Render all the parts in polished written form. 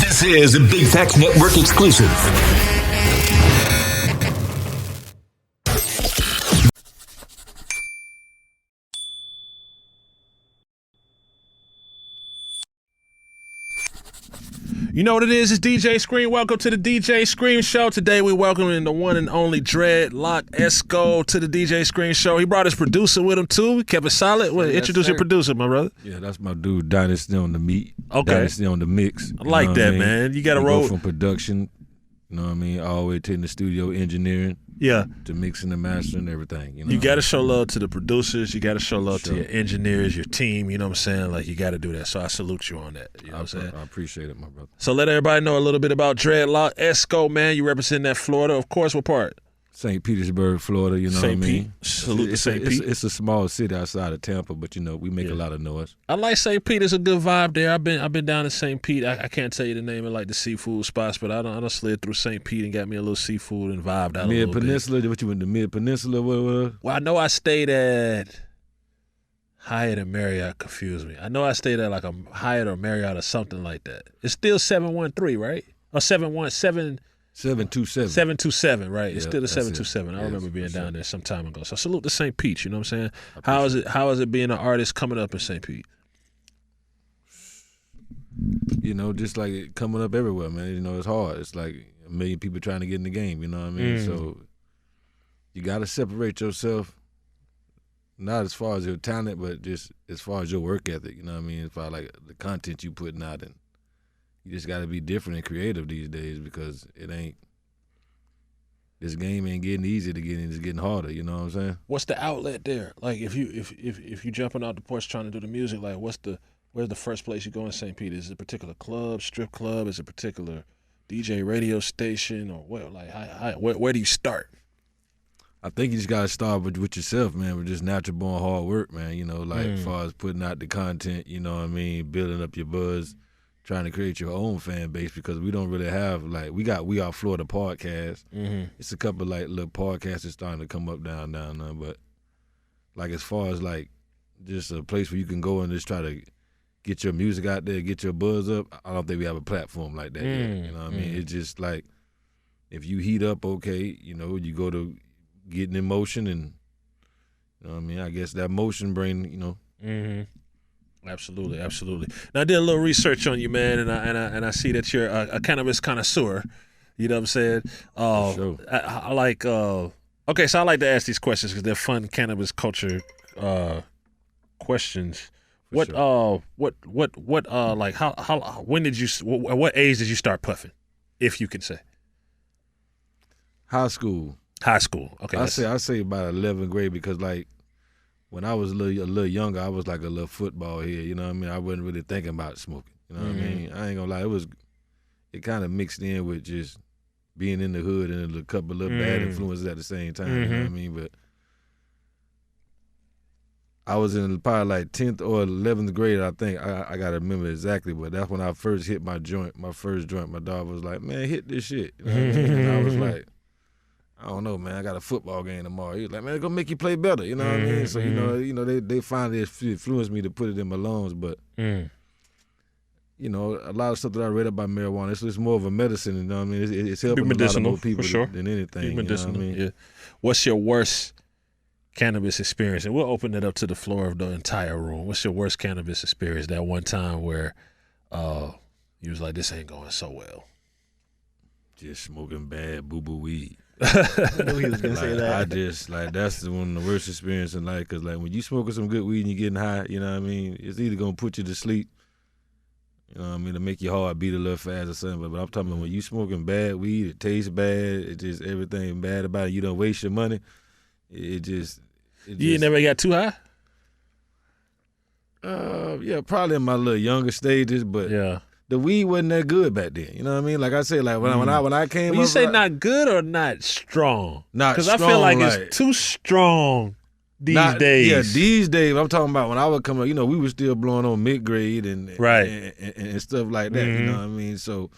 This is a Big Facts Network exclusive. You know what it is? It's DJ Scream. Welcome to the DJ Scream Show. Today we welcoming the one and only Dredloc Esco to the DJ Scream Show. He brought his producer with him too. He kept it solid. Well, Yes, introduce sir. your producer, my brother. Yeah, that's my dude, Dynasty on the meat. Okay. Dynasty on the mix. I like know that, what mean? man. You got to We roll. go from production, you know what I mean, all the way to the studio engineering, Yeah. to mixing and mastering everything. You know, You got to show love to the producers. You got to show love to Sure. your engineers, your team. You know what I'm saying? Like, you got to do that. So I salute you on that. You know what I'm saying? I appreciate it, my brother. So let everybody know a little bit about Dredloc Esco, man. You represent that Florida. Of course, what part? St. Petersburg, Florida, you know St. what I mean? Pete. Salute to It's St. a- Pete. It's a small city outside of Tampa, but, you know, we make a lot of noise. I like St. Pete. It's a good vibe there. I've been down to St. Pete. I can't tell you the name of like the seafood spots, but I done slid through St. Pete and got me a little seafood and vibed out a little bit. Mid-Peninsula, what you went to Mid-Peninsula? What? Well, I know I stayed at Hyatt and Marriott. Confused me. I know I stayed at like a Hyatt or Marriott or something like that. It's still 713, right? Or 717. 727. 727, right? It's Yeah, still the that's it. 727. I Yes, remember being for down sure. there some time ago. So salute to St. Pete, you know what I'm saying? How is it being an artist coming up in St. Pete? You know, just like it coming up everywhere, man. You know, it's hard. It's like a million people trying to get in the game, you know what I mean? So you got to separate yourself, not as far as your talent, but just as far as your work ethic, you know what I mean? As far as like the content you putting out, and you just got to be different and creative these days, because this game ain't getting easy to get in, it's getting harder, you know what I'm saying? What's the outlet there? Like if you jumping out the porch trying to do the music, like where's the first place you go in St. Pete? Is it a particular club, strip club? Is it a particular DJ radio station, or what? Like where do you start? I think you just gotta start with yourself, man, with just natural born hard work, man. You know, like as far as putting out the content, you know what I mean, building up your buzz, trying to create your own fan base, because we don't really have like we Are Florida podcast. It's a couple like little podcasts that's starting to come up down there, but like as far as like just a place where you can go and just try to get your music out there, get your buzz up, I don't think we have a platform like that yet. You know what I mean? It's just like if you heat up, okay, you know, you go to getting in motion, and you know what I mean, I guess that motion bring, you know. Absolutely. Now I did a little research on you, man, and I see that you're a cannabis connoisseur. You know what I'm saying? Sure. I like. Okay, so I like to ask these questions because they're fun cannabis culture questions. What like how when did you at what age did you start puffing, if you can say? High school. High school. Okay. I say about 11th grade, because like when I was a little younger, I was like a little football head. You know what I mean? I wasn't really thinking about smoking. You know what I mean? I ain't gonna lie, it kind of mixed in with just being in the hood and a couple of little bad influences at the same time. You know what I mean? But I was in probably like 10th or 11th grade, I think. I gotta remember exactly, but that's when I first hit my first joint. My dog was like, "Man, hit this shit." You know what I mean? And I was like, I don't know, man. I got a football game tomorrow. He was like, man, it's gonna make you play better. You know what I mean? So you know, they finally influenced me to put it in my lungs. But you know, a lot of stuff that I read about marijuana, it's more of a medicine. You know what I mean? It's helping a lot of more people for sure. than anything. Be medicinal. You know what I mean? Yeah. What's your worst cannabis experience? And we'll open it up to the floor of the entire room. What's your worst cannabis experience? That one time where you was like, this ain't going so well. Just smoking bad boo-boo weed. I knew he was gonna say that. I just that's one of the worst experiences in life, because like when you smoking some good weed and you getting high, you know what I mean, it's either gonna put you to sleep, you know what I mean, to make your heart beat a little fast or something. But I'm talking about when you smoking bad weed, it tastes bad, it just everything bad about it. You don't waste your money. You ain't never got too high? Yeah, probably in my little younger stages, but Yeah. the weed wasn't that good back then. You know what I mean? Like I said, like when I came When you up, say like, not good or not strong? Not Because I feel strong, like like- it's too strong these Not- days. Yeah, these days. I'm talking about when I would come up, you know, we were still blowing on mid-grade and Right. and stuff like that, you know what I mean? So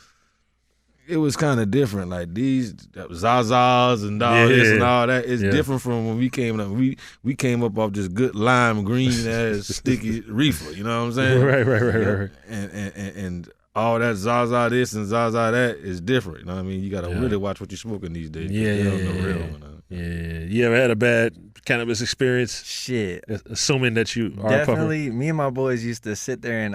it was kind of different. Like these Zazas and all this and all that. It's different from when we came up. We came up off just good lime green ass sticky reefer, you know what I'm saying? Right. And all that Zaza this and Zaza that is different. You know what I mean? You got to really watch what you're smoking these days. Yeah. You ever had a bad cannabis experience? Shit. Assuming that you are Definitely, me and my boys used to sit there and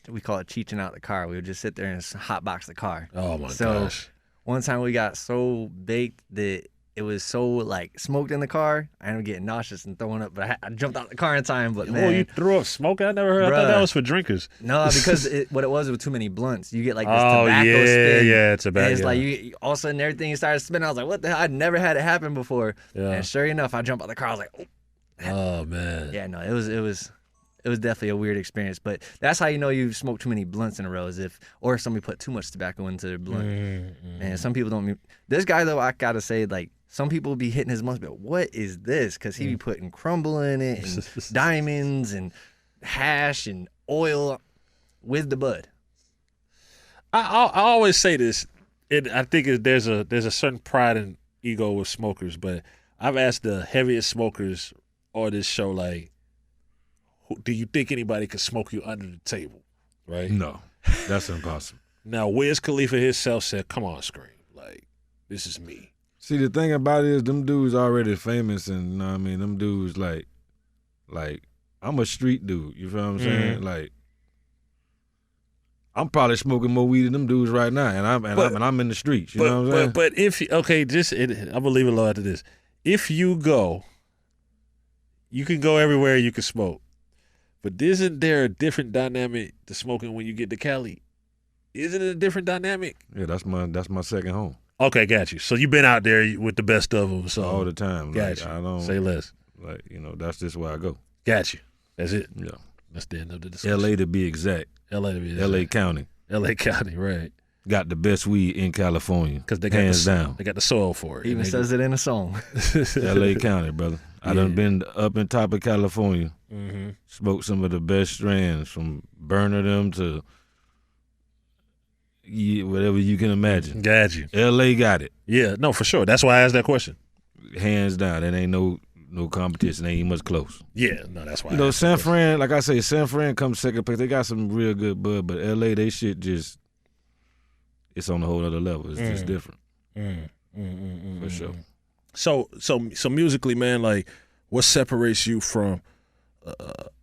we call it cheeching out the car. We would just sit there and hotbox the car. Oh, my so, gosh. One time we got so baked that it was so like smoked in the car, I ended up getting nauseous and throwing up. But I jumped out the car in time. But man, you threw up smoke? I never heard. I thought that was for drinkers. No, because what it was too many blunts. You get like this tobacco spin. Yeah, tobacco. And it's like you all of a sudden everything started spinning. I was like, what the hell? I'd never had it happen before. Yeah. And sure enough, I jumped out the car. I was like, oh man. Yeah, no, it was definitely a weird experience. But that's how you know you smoked too many blunts in a row, if somebody put too much tobacco into their blunt. And some people don't. This guy though, I gotta say, like, some people be hitting his blunts, but what is this? Because he be putting crumble in it and diamonds and hash and oil with the bud. I always say this. I think there's a certain pride and ego with smokers, but I've asked the heaviest smokers on this show, like, do you think anybody could smoke you under the table? Right? No, that's impossible. Now, Wiz Khalifa himself said, come on, Scream. Like, this is me. See, the thing about it is them dudes already famous, and you know what I mean? Them dudes, like, I'm a street dude. You feel what I'm saying? Like, I'm probably smoking more weed than them dudes right now, and I'm in the streets. You know what I'm saying? But if I'm gonna leave it low after this. If you go, you can go everywhere you can smoke. But isn't there a different dynamic to smoking when you get to Cali? Isn't it a different dynamic? Yeah, that's my second home. Okay, got you. So you've been out there with the best of them. So all the time. Got you. I don't say less. Like, that's just where I go. Got you. That's it. Yeah. That's the end of the discussion. L.A. to be exact. L.A. County. L.A. County, right. Got the best weed in California. Because they got hands down. They got the soil for it. Even says it in a song. L.A. County, brother. I done been up in top of California. Smoked some of the best strands, from burner them to whatever you can imagine. Got you. L.A. got it. Yeah, no, for sure. That's why I asked that question. Hands down. It ain't no competition. Ain't even much close. Yeah, no, that's why. San Fran, like I say, San Fran comes second place. They got some real good bud, but L.A., they shit just, it's on a whole other level. It's just different. For sure. So musically, man, like, what separates you from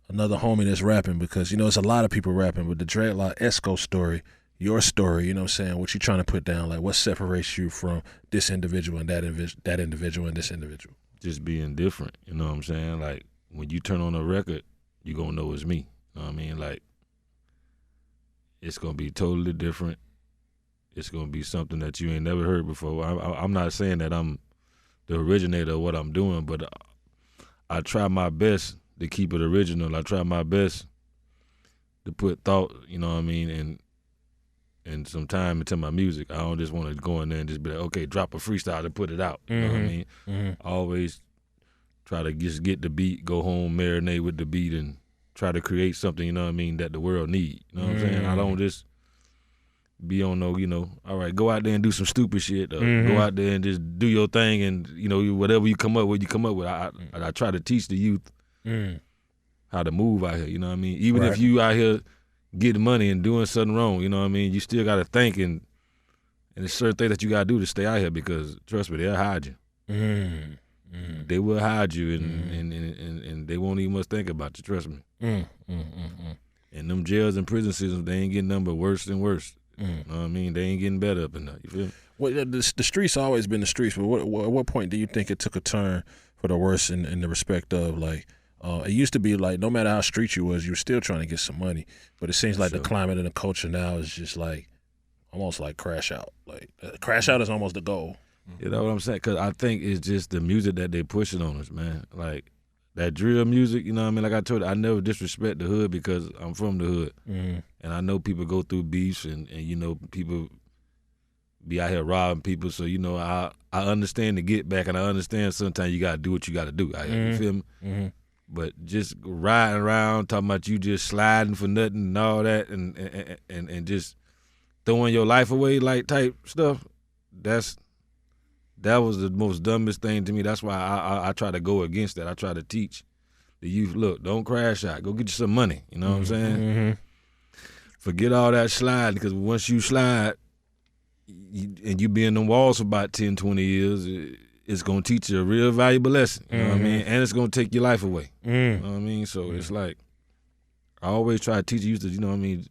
another homie that's rapping? Because, there's a lot of people rapping, but the Dredloc Esco story, your story, you know what I'm saying, what you trying to put down, like, what separates you from this individual and that individual and this individual? Just being different, you know what I'm saying? Like, when you turn on a record, you gonna know it's me. You know what I mean? Like, it's gonna be totally different. It's gonna be something that you ain't never heard before. I'm not saying that I'm the originator of what I'm doing, but I try my best to keep it original. I try my best to put thought, you know what I mean, and some time into my music. I don't just want to go in there and just be like, okay, drop a freestyle to put it out. You know what I mean? I always try to just get the beat, go home, marinate with the beat, and try to create something, you know what I mean, that the world need. You know what I'm saying? I don't just be on all right, go out there and do some stupid shit. Go out there and just do your thing, and, whatever you come up with, I try to teach the youth how to move out here, you know what I mean? Even if you out here getting money and doing something wrong, you know what I mean? You still got to think, and there's certain things that you got to do to stay out here, because, trust me, they'll hide you. They will hide you, and they won't even much think about you, trust me. And them jails and prison systems, they ain't getting nothing but worse and worse. You know what I mean? They ain't getting better up in there, you feel me? Well, the streets always been the streets, but at what point do you think it took a turn for the worse in the respect of, like, it used to be like, no matter how street you was, you were still trying to get some money. But it seems like the climate and the culture now is just like, almost like crash out. Like, crash out is almost the goal. You know what I'm saying? Because I think it's just the music that they pushing on us, man. Like, that drill music, you know what I mean? Like I told you, I never disrespect the hood because I'm from the hood. And I know people go through beefs and people be out here robbing people. So, I understand the get back, and I understand sometimes you got to do what you got to do out here. You feel me? But just riding around talking about you just sliding for nothing and all that, and just throwing your life away like type stuff, that was the most dumbest thing to me. That's why I try to go against that. I try to teach the youth, look, don't crash out. Go get you some money. You know what I'm saying? forget all that sliding, because once you slide and you be in the walls for about 10, 20 years, it's going to teach you a real valuable lesson. You know what I mean? And it's going to take your life away. You know what I mean? So it's like, I always try to teach you to, you know what I mean,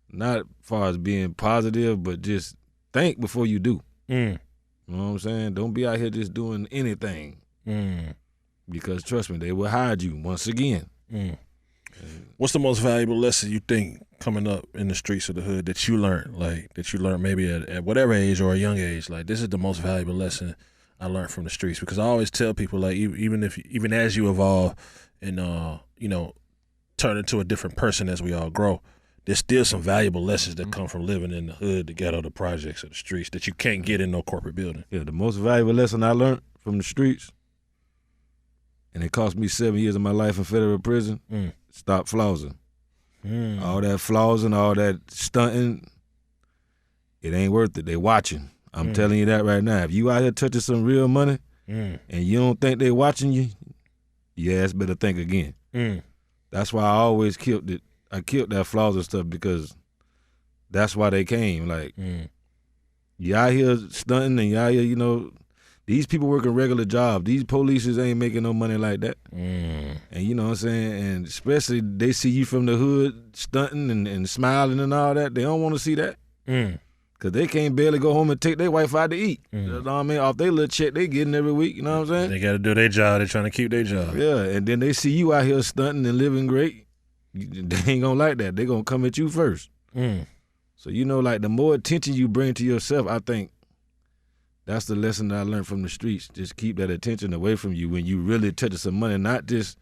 not as far as being positive, but just think before you do. You know what I'm saying? Don't be out here just doing anything. Because trust me, they will hide you once again. What's the most valuable lesson you think coming up in the streets of the hood that you learned, maybe at whatever age or a young age? Like, this is the most valuable lesson I learned from the streets. Because I always tell people, like, even as you evolve and turn into a different person as we all grow, there's still some valuable lessons that come from living in the hood, the ghetto, the projects, or the streets that you can't get in no corporate building. Yeah, the most valuable lesson I learned from the streets, and it cost me 7 years of my life in federal prison, stop flousing. All that flousing, all that stunting, it ain't worth it. They watching. I'm telling you that right now. If you out here touching some real money and you don't think they watching you, your ass better think again. That's why I always killed it. I killed that flousing stuff, because that's why they came. Like, you out here stunting and you out here, these people working regular jobs. These polices ain't making no money like that. And you know what I'm saying? And especially they see you from the hood stunting and smiling and all that. They don't want to see that. Because they can't barely go home and take their wife out to eat. You know what I mean? Off their little check they getting every week. You know what I'm saying? They got to do their job. They're trying to keep their job. Yeah, and then they see you out here stunting and living great. They ain't going to like that. They going to come at you first. So, like, the more attention you bring to yourself, I think that's the lesson that I learned from the streets. Just keep that attention away from you when you really touching some money, not just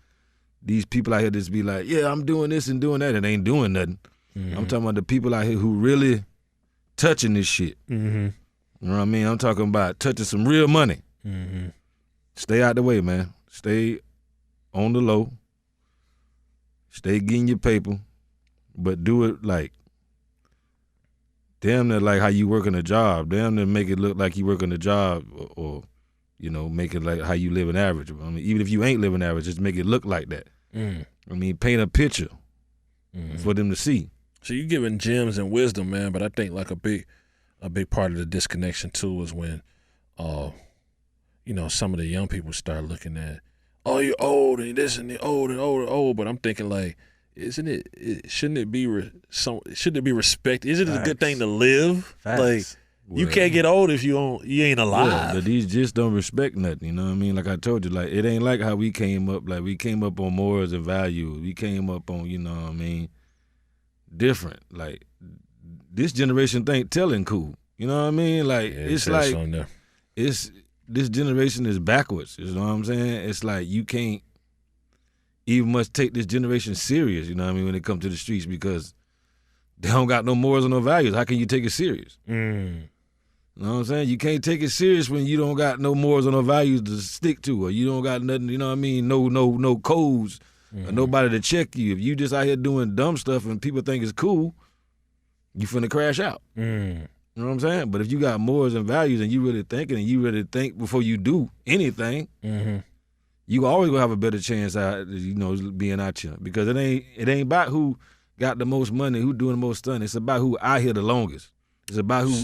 these people out here just be like, yeah, I'm doing this and doing that and ain't doing nothing. I'm talking about the people out here who really touching this shit. You know what I mean? I'm talking about touching some real money. Stay out the way, man. Stay on the low. Stay getting your paper, but do it like damn near like how you working a job. Damn near make it look like you working a job, or make it like how you living average. I mean, even if you ain't living average, just make it look like that. I mean, paint a picture for them to see. So you giving gems and wisdom, man, but I think like a big part of the disconnection too is when, some of the young people start looking at, oh, you're old and this and the old and old and old. But I'm thinking, like, shouldn't it be respect? Is it a good thing to live? Facts. Like, you can't get old if you ain't alive. Yeah, but these just don't respect nothing. You know what I mean? Like I told you, like, it ain't like how we came up. Like, we came up on morals and values. We came up on, you know what I mean, different. Like, this generation think telling cool. You know what I mean? Like, it's like this generation is backwards. You know what I'm saying? It's like you can't even much take this generation serious, you know what I mean, when it comes to the streets, because they don't got no morals or no values. How can you take it serious? You know what I'm saying? You can't take it serious when you don't got no morals or no values to stick to, or you don't got nothing, you know what I mean, no codes, or nobody to check you. If you just out here doing dumb stuff and people think it's cool, you finna crash out. You know what I'm saying? But if you got morals and values and you really thinking and you really think before you do anything, you always gonna have a better chance at being out here, because it ain't about who got the most money, who doing the most stunning. It's about who out here the longest. It's about who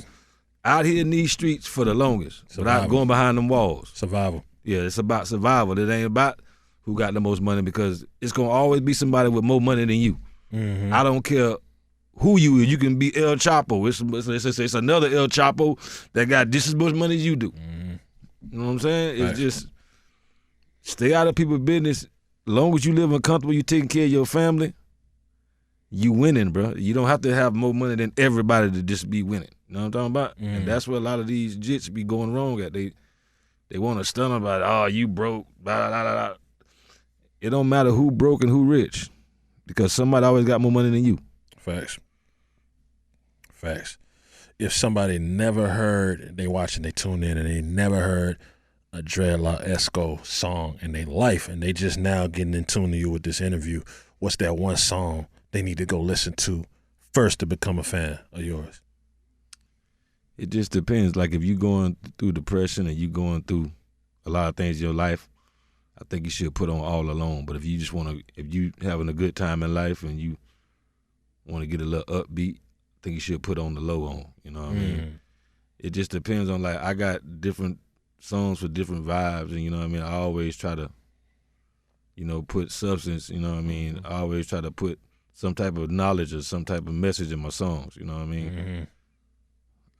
out here in these streets for the longest, without going behind them walls. Survival. Yeah, it's about survival. It ain't about who got the most money, because it's gonna always be somebody with more money than you. I don't care who you is. You can be El Chapo. It's another El Chapo that got just as much money as you do. You know what I'm saying? It's just stay out of people's business. As long as you living comfortable, you taking care of your family, you winning, bro. You don't have to have more money than everybody to just be winning. You know what I'm talking about? And that's where a lot of these jits be going wrong at. They want to stun about, oh, you broke, blah, blah, blah, blah. It don't matter who broke and who rich, because somebody always got more money than you. Facts. If somebody never heard, they watching, they tune in, and they never heard a Dredloc Esco song in their life, and they just now getting in tune to you with this interview, what's that one song they need to go listen to first to become a fan of yours? It just depends. Like, if you going through depression and you going through a lot of things in your life, I think you should put on All Alone. But if you having a good time in life and you want to get a little upbeat, I think you should put on the low on. You know what I mean? It just depends on, like, I got different songs for different vibes, and you know what I mean? I always try to, you know, put substance, you know what I mean? I always try to put some type of knowledge or some type of message in my songs, you know what I mean?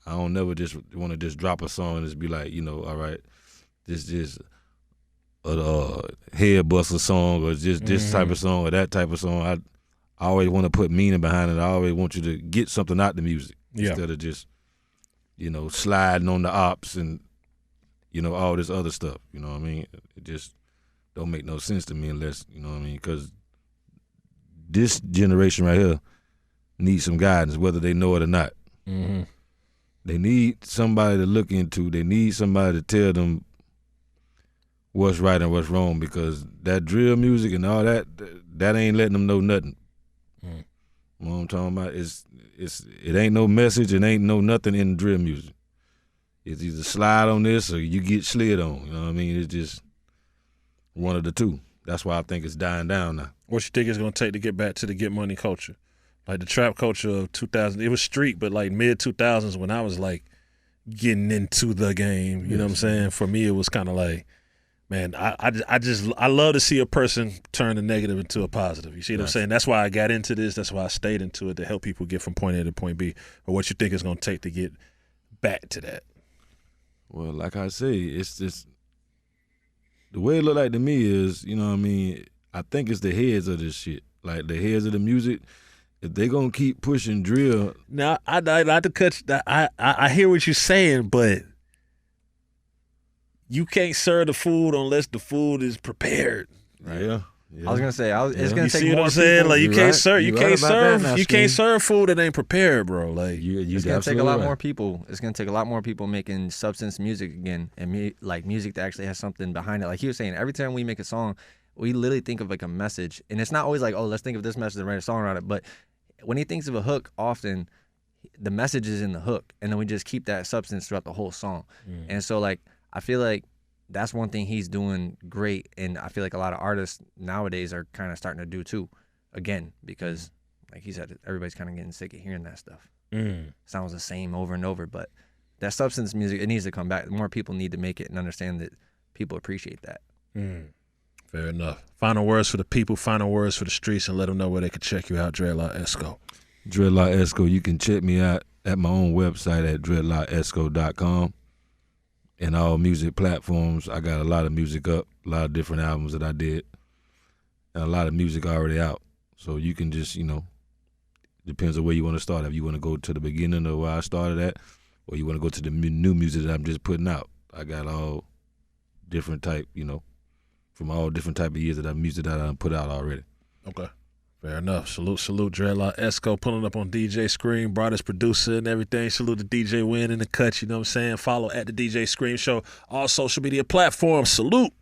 I don't never just want to just drop a song and just be like, you know, all right, this just a head buster song or just this type of song or that type of song. I always want to put meaning behind it. I always want you to get something out the music instead of just, you know, sliding on the ops and, you know, all this other stuff. You know what I mean? It just don't make no sense to me unless, you know what I mean? Because this generation right here needs some guidance, whether they know it or not. They need somebody to look into. They need somebody to tell them what's right and what's wrong, because that drill music and all that ain't letting them know nothing. You know what I'm talking about? It ain't no message, it ain't no nothing in drill music. It's either slide on this or you get slid on. You know what I mean? It's just one of the two. That's why I think it's dying down now. What you think it's gonna take to get back to the get money culture? Like the trap culture of 2000, it was street, but like mid 2000s when I was like getting into the game, you know what I'm saying? For me, it was kind of like, man, I love to see a person turn a negative into a positive. You see what I'm saying? That's why I got into this. That's why I stayed into it, to help people get from point A to point B. Or what you think it's going to take to get back to that? Well, like I say, it's just the way it look like to me is, you know what I mean, I think it's the heads of this shit. Like the heads of the music, if they gonna keep pushing drill. Now, I to cut. I hear what you're saying, but you can't serve the food unless the food is prepared. Right? Yeah. I was gonna say it's gonna You take see what more I'm saying? people. Like you You're can't right. serve. You You're can't right about that serve. now, You can't Scream. serve food that ain't prepared, bro. Like It's gonna take a lot absolutely more right. people. It's gonna take a lot more people making substance music again, and like music that actually has something behind it. Like he was saying, every time we make a song, we literally think of like a message, and it's not always like, oh, let's think of this message and write a song around it. But when he thinks of a hook, often the message is in the hook, and then we just keep that substance throughout the whole song. And so like I feel like that's one thing he's doing great, and I feel like a lot of artists nowadays are kind of starting to do too, again, because like he said, everybody's kind of getting sick of hearing that stuff. Sounds the same over and over, but that substance music, it needs to come back. More people need to make it and understand that people appreciate that. fair enough. Final words for the people. Final words for the streets, and let them know where they can check you out. Dredloc Esco. Dredloc Esco, you can check me out at my own website at dredlocesco.com. And all music platforms. I got a lot of music up, a lot of different albums that I did, and a lot of music already out. So you can just, you know, depends on where you want to start. If you want to go to the beginning of where I started at, or you want to go to the new music that I'm just putting out. I got all different type, you know, from all different type of years that music that I put out already. Okay. Fair enough. Salute, Dredloc Esco, pulling up on DJ Scream, brightest producer and everything. Salute to DJ Win in the cut, you know what I'm saying? Follow at the DJ Scream Show, all social media platforms. Salute.